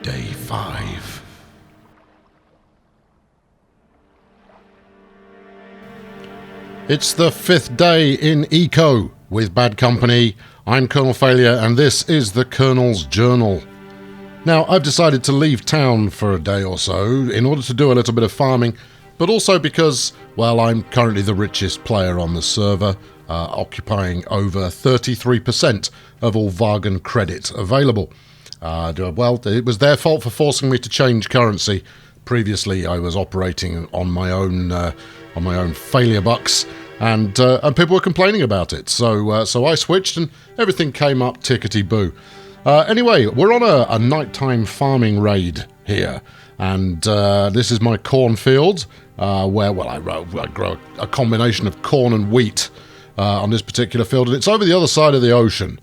Day 5. It's the 5th day in Eco with Bad Company. I'm Colonel Failure and this is the Colonel's Journal. Now, I've decided to leave town for a day or so in order to do a little bit of farming, but also because, well, I'm currently the richest player on the server, occupying over 33% of all Vagan credit available. Well, it was their fault for forcing me to change currency. Previously, I was operating on my own failure bucks, and people were complaining about it. So I switched, and everything came up tickety-boo. Anyway, we're on a nighttime farming raid here, and this is my cornfield, where I grow a combination of corn and wheat on this particular field, and it's over the other side of the ocean.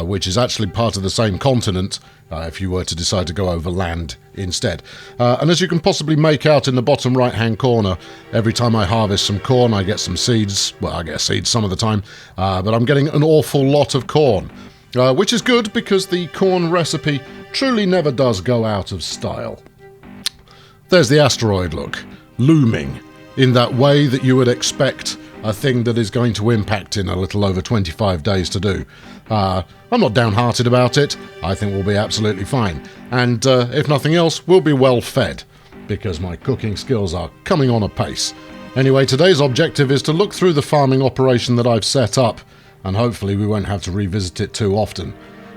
Which is actually part of the same continent, if you were to decide to go over land instead. And as you can possibly make out in the bottom right-hand corner, every time I harvest some corn, I get some seeds. Well, I get seeds some of the time, but I'm getting an awful lot of corn, which is good because the corn recipe truly never does go out of style. There's the asteroid look, looming in that way that you would expect a thing that is going to impact in a little over 25 days to do. I'm not downhearted about it. I think we'll be absolutely fine. And if nothing else, we'll be well fed, because my cooking skills are coming on apace. Anyway, today's objective is to look through the farming operation that I've set up, and hopefully we won't have to revisit it too often,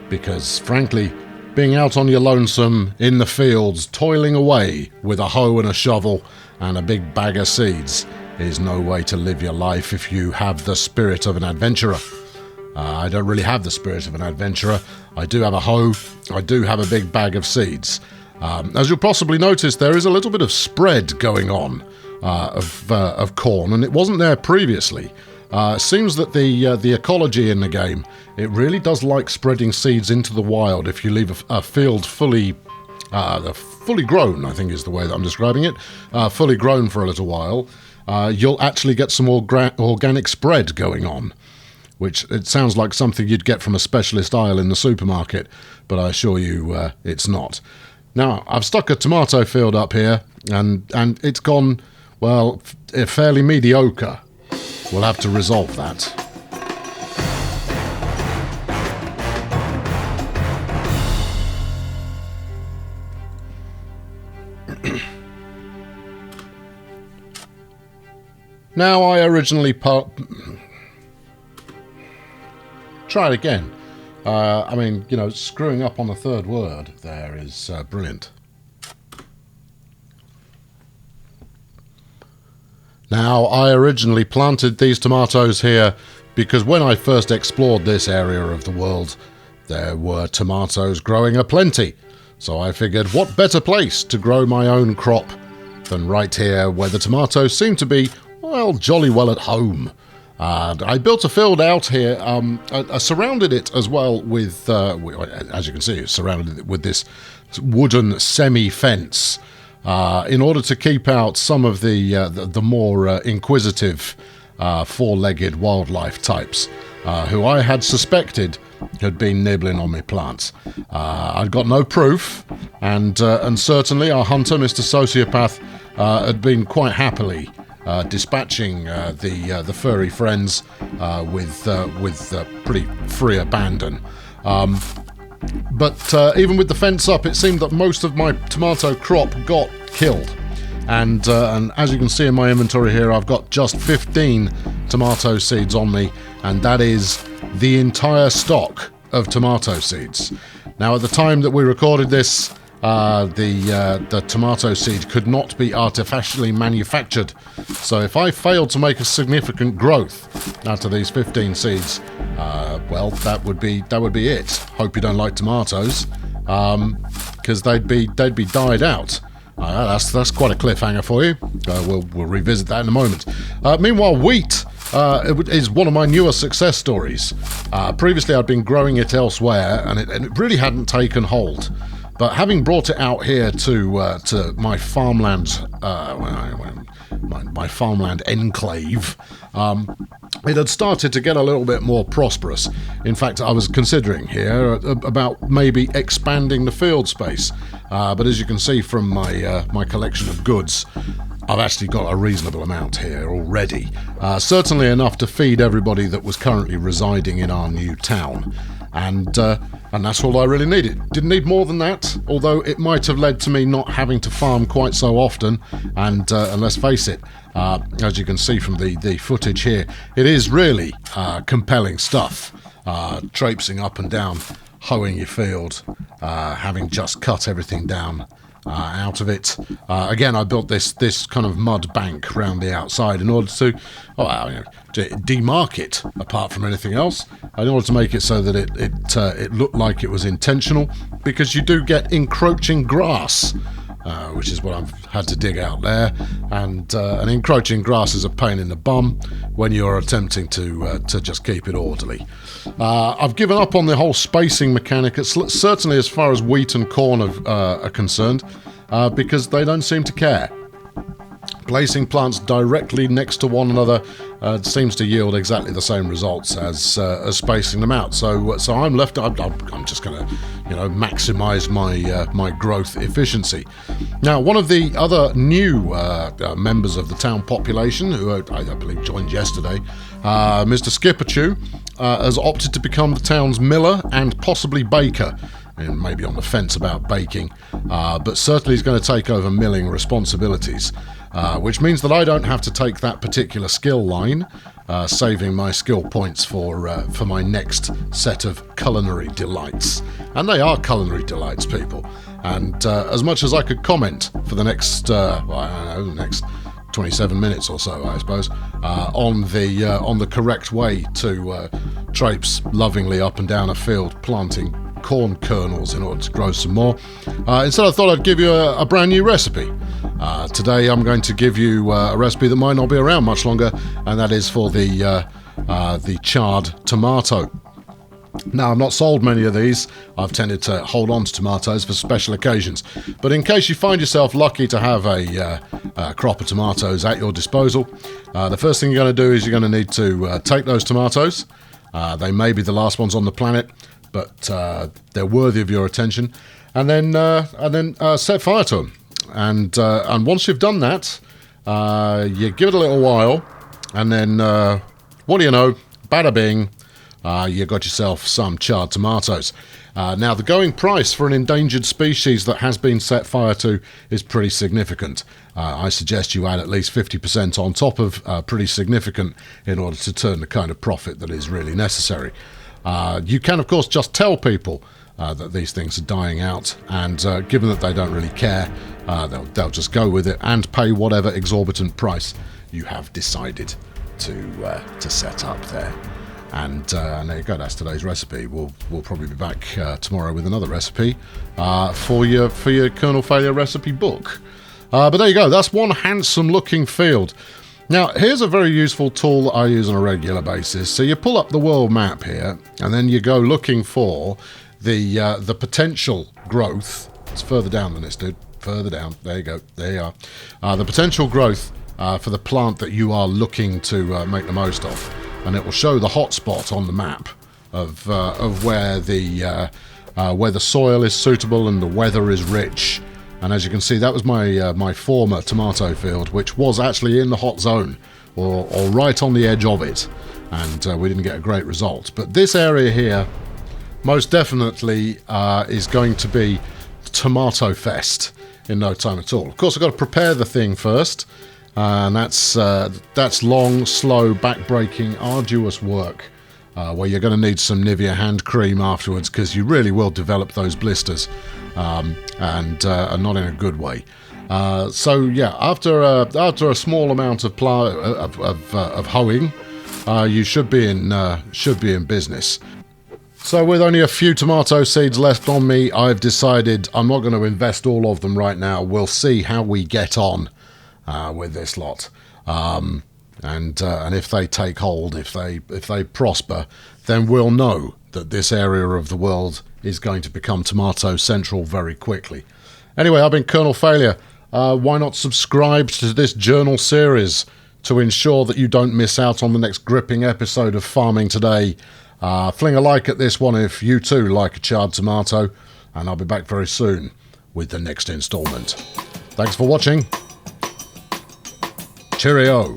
because frankly, being out on your lonesome in the fields, toiling away with a hoe and a shovel and a big bag of seeds is no way to live your life if you have the spirit of an adventurer. I don't really have the spirit of an adventurer. I do have a hoe, I do have a big bag of seeds. As you'll possibly notice, there is a little bit of spread going on of corn, and it wasn't there previously. It seems that the ecology in the game, it really does like spreading seeds into the wild if you leave a field fully grown, I think is the way that I'm describing it, fully grown for a little while. You'll actually get some organic spread going on, which it sounds like something you'd get from a specialist aisle in the supermarket, but I assure you it's not. Now, I've stuck a tomato field up here, and it's gone, well, fairly mediocre. We'll have to resolve that. Now, I originally try it again. Screwing up on the third word there is brilliant. Now, I originally planted these tomatoes here because when I first explored this area of the world, there were tomatoes growing aplenty. So I figured, what better place to grow my own crop than right here where the tomatoes seem to be, well, jolly well at home. I built a field out here. I surrounded it as well with, as you can see, surrounded it with this wooden semi-fence in order to keep out some of the more inquisitive four-legged wildlife types who I had suspected had been nibbling on my plants. I'd got no proof, and certainly our hunter, Mr. Sociopath, had been quite happily dispatching the furry friends with pretty free abandon. But even with the fence up, it seemed that most of my tomato crop got killed. And as you can see in my inventory here, I've got just 15 tomato seeds on me, and that is the entire stock of tomato seeds. Now, at the time that we recorded this, the tomato seed could not be artificially manufactured. So if I failed to make a significant growth out of these 15 seeds, well, that would be it. Hope you don't like tomatoes, because they'd be died out. That's quite a cliffhanger for you. We'll revisit that in a moment. Meanwhile, wheat is one of my newer success stories. Previously, I'd been growing it elsewhere, and it really hadn't taken hold. But having brought it out here to my farmland, my farmland enclave, it had started to get a little bit more prosperous. In fact, I was considering here about maybe expanding the field space. but as you can see from my collection of goods, I've actually got a reasonable amount here already. Certainly enough to feed everybody that was currently residing in our new town. And that's all I really needed. Didn't need more than that, although it might have led to me not having to farm quite so often. And let's face it, as you can see from the footage here, it is really compelling stuff. Traipsing up and down, hoeing your field, having just cut everything down out of it. Again, I built this kind of mud bank around the outside in order to demark it, apart from anything else, in order to make it so that it looked like it was intentional, because you do get encroaching grass, which is what I've had to dig out there, and encroaching grass is a pain in the bum when you're attempting to just keep it orderly. I've given up on the whole spacing mechanic, certainly as far as wheat and corn are concerned, because they don't seem to care. Placing plants directly next to one another seems to yield exactly the same results as spacing them out. So I'm left. I'm just going to, maximise my growth efficiency. Now, one of the other new members of the town population, who I believe joined yesterday, Mr. Skipperchew, has opted to become the town's miller and possibly baker. And maybe on the fence about baking, but certainly he's going to take over milling responsibilities, which means that I don't have to take that particular skill line, saving my skill points for my next set of culinary delights. And they are culinary delights, people. And as much as I could comment for the next, the next 27 minutes or so, I suppose, on the correct way to traipse lovingly up and down a field planting corn kernels in order to grow some more. Instead, I thought I'd give you a brand new recipe. Today I'm going to give you a recipe that might not be around much longer, and that is for the charred tomato. Now, I've not sold many of these. I've tended to hold on to tomatoes for special occasions. But in case you find yourself lucky to have a crop of tomatoes at your disposal, the first thing you're going to do is you're going to need to take those tomatoes. They may be the last ones on the planet, but they're worthy of your attention, and then set fire to them. And once you've done that, you give it a little while, and then what do you know? Bada bing! You got yourself some charred tomatoes. Now, the going price for an endangered species that has been set fire to is pretty significant. I suggest you add at least 50% on top of pretty significant in order to turn the kind of profit that is really necessary. You can, of course, just tell people that these things are dying out, and given that they don't really care, they'll just go with it and pay whatever exorbitant price you have decided to set up there. And there you go, that's today's recipe. We'll probably be back tomorrow with another recipe for your kernel failure recipe book. But there you go, that's one handsome looking field. Now, here's a very useful tool that I use on a regular basis. So you pull up the world map here, and then you go looking for the potential growth. It's further down than this, dude. Further down. There you go. There you are. The potential growth for the plant that you are looking to make the most of. And it will show the hotspot on the map of where the soil is suitable and the weather is rich. And as you can see, that was my former tomato field, which was actually in the hot zone, or right on the edge of it, and we didn't get a great result. But this area here, most definitely, is going to be tomato fest in no time at all. Of course, I've got to prepare the thing first, and that's long, slow, back-breaking, arduous work, where you're going to need some Nivea hand cream afterwards, because you really will develop those blisters, and not in a good way. So yeah, after a small amount of hoeing, you should be in business. So with only a few tomato seeds left on me, I've decided I'm not going to invest all of them right now. We'll see how we get on with this lot. And if they take hold, if they prosper, then we'll know that this area of the world is going to become tomato central very quickly. Anyway, I've been Colonel Failure. Why not subscribe to this journal series to ensure that you don't miss out on the next gripping episode of Farming Today? Fling a like at this one if you too like a charred tomato, and I'll be back very soon with the next instalment. Thanks for watching. Cheerio.